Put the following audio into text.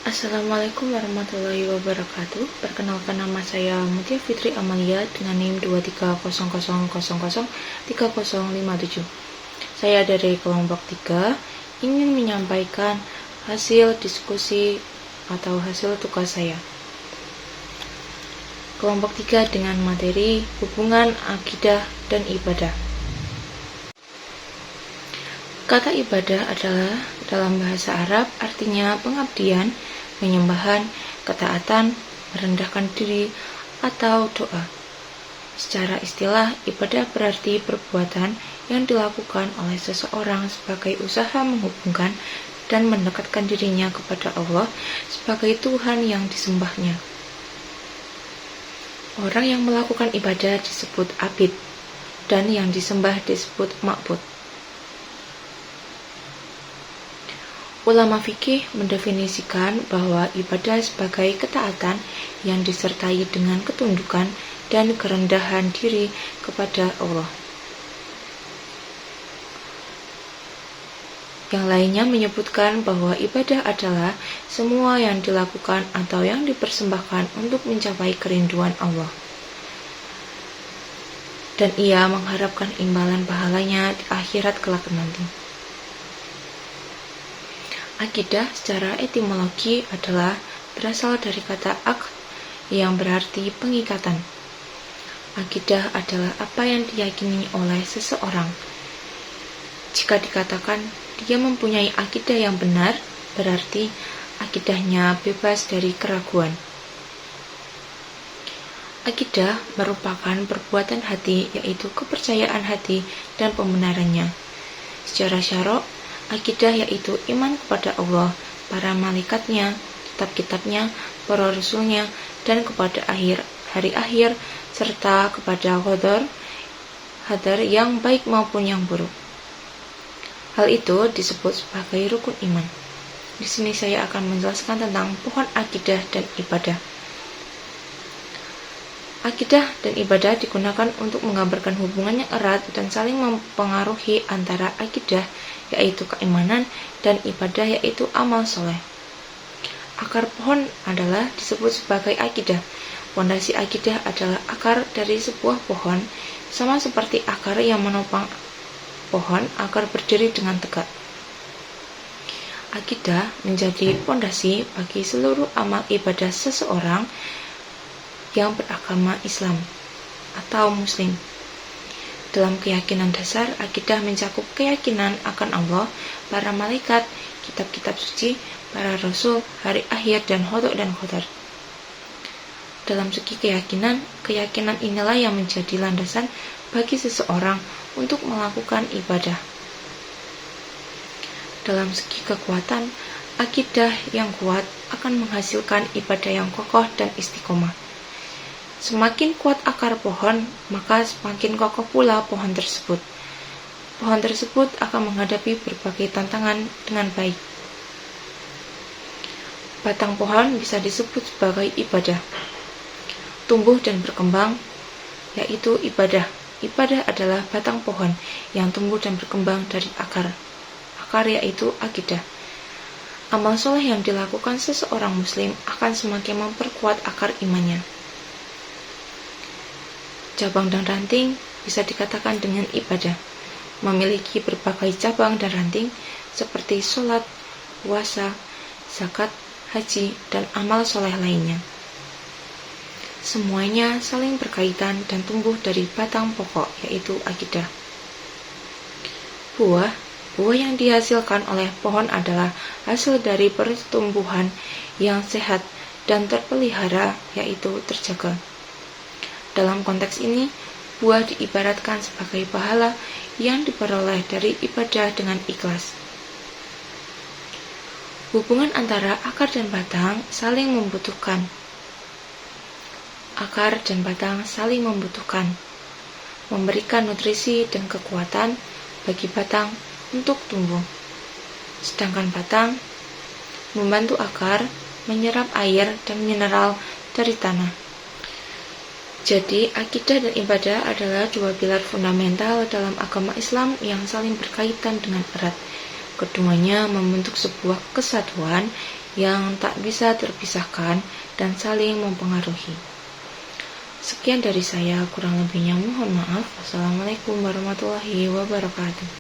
Assalamualaikum warahmatullahi wabarakatuh. Perkenalkan, nama saya Mutia Fitri Amalia dengan NIM 2300003057. Saya dari kelompok 3 ingin menyampaikan hasil diskusi atau hasil tugas saya. Kelompok 3 dengan materi hubungan akidah dan ibadah. Kata ibadah adalah dalam bahasa Arab artinya pengabdian, penyembahan, ketaatan, merendahkan diri, atau doa. Secara istilah, ibadah berarti perbuatan yang dilakukan oleh seseorang sebagai usaha menghubungkan dan mendekatkan dirinya kepada Allah sebagai Tuhan yang disembahnya. Orang yang melakukan ibadah disebut abid, dan yang disembah disebut ma'bud. Ulama fikih mendefinisikan bahwa ibadah sebagai ketaatan yang disertai dengan ketundukan dan kerendahan diri kepada Allah. Yang lainnya menyebutkan bahwa ibadah adalah semua yang dilakukan atau yang dipersembahkan untuk mencapai kerinduan Allah. Dan ia mengharapkan imbalan pahalanya di akhirat kelak nanti. Akidah secara etimologi adalah berasal dari kata aqd yang berarti pengikatan. Akidah adalah apa yang diyakini oleh seseorang. Jika dikatakan dia mempunyai akidah yang benar, berarti akidahnya bebas dari keraguan. Akidah merupakan perbuatan hati, yaitu kepercayaan hati dan pembenarannya. Secara syarok, akidah yaitu iman kepada Allah, para malaikatnya, kitab-kitabnya, para rasulnya, dan kepada hari akhir, serta kepada qadar yang baik maupun yang buruk. Hal itu disebut sebagai rukun iman. Di sini saya akan menjelaskan tentang pohon akidah dan ibadah. Akidah dan ibadah digunakan untuk menggambarkan hubungan yang erat dan saling mempengaruhi antara akidah, yaitu keimanan, dan ibadah, yaitu amal soleh. Akar pohon adalah disebut sebagai akidah. Fondasi akidah adalah akar dari sebuah pohon, sama seperti akar yang menopang pohon agar berdiri dengan tegak. Akidah menjadi fondasi bagi seluruh amal ibadah seseorang yang beragama Islam atau Muslim. Dalam keyakinan dasar, akidah mencakup keyakinan akan Allah, para malaikat, kitab-kitab suci, para rasul, hari akhir, dan qadar. Dalam segi keyakinan inilah yang menjadi landasan bagi seseorang untuk melakukan ibadah. Dalam segi kekuatan, akidah yang kuat akan menghasilkan ibadah yang kokoh dan istiqomah. Semakin kuat akar pohon, maka semakin kokoh pula pohon tersebut. Pohon tersebut akan menghadapi berbagai tantangan dengan baik. Batang pohon bisa disebut sebagai ibadah. Tumbuh dan berkembang, yaitu ibadah. Ibadah adalah batang pohon yang tumbuh dan berkembang dari akar. Akar yaitu akidah. Amal soleh yang dilakukan seseorang muslim akan semakin memperkuat akar imannya. Cabang dan ranting bisa dikatakan dengan ibadah, memiliki berbagai cabang dan ranting seperti sholat, puasa, zakat, haji, dan amal soleh lainnya. Semuanya saling berkaitan dan tumbuh dari batang pokok, yaitu akidah. Buah yang dihasilkan oleh pohon adalah hasil dari pertumbuhan yang sehat dan terpelihara, yaitu terjaga. Dalam konteks ini, buah diibaratkan sebagai pahala yang diperoleh dari ibadah dengan ikhlas. Hubungan antara akar dan batang saling membutuhkan. Akar dan batang saling membutuhkan, memberikan nutrisi dan kekuatan bagi batang untuk tumbuh. Sedangkan batang membantu akar menyerap air dan mineral dari tanah. Jadi, akidah dan ibadah adalah dua pilar fundamental dalam agama Islam yang saling berkaitan dengan erat. Keduanya membentuk sebuah kesatuan yang tak bisa terpisahkan dan saling mempengaruhi. Sekian dari saya, kurang lebihnya mohon maaf. Wassalamualaikum warahmatullahi wabarakatuh.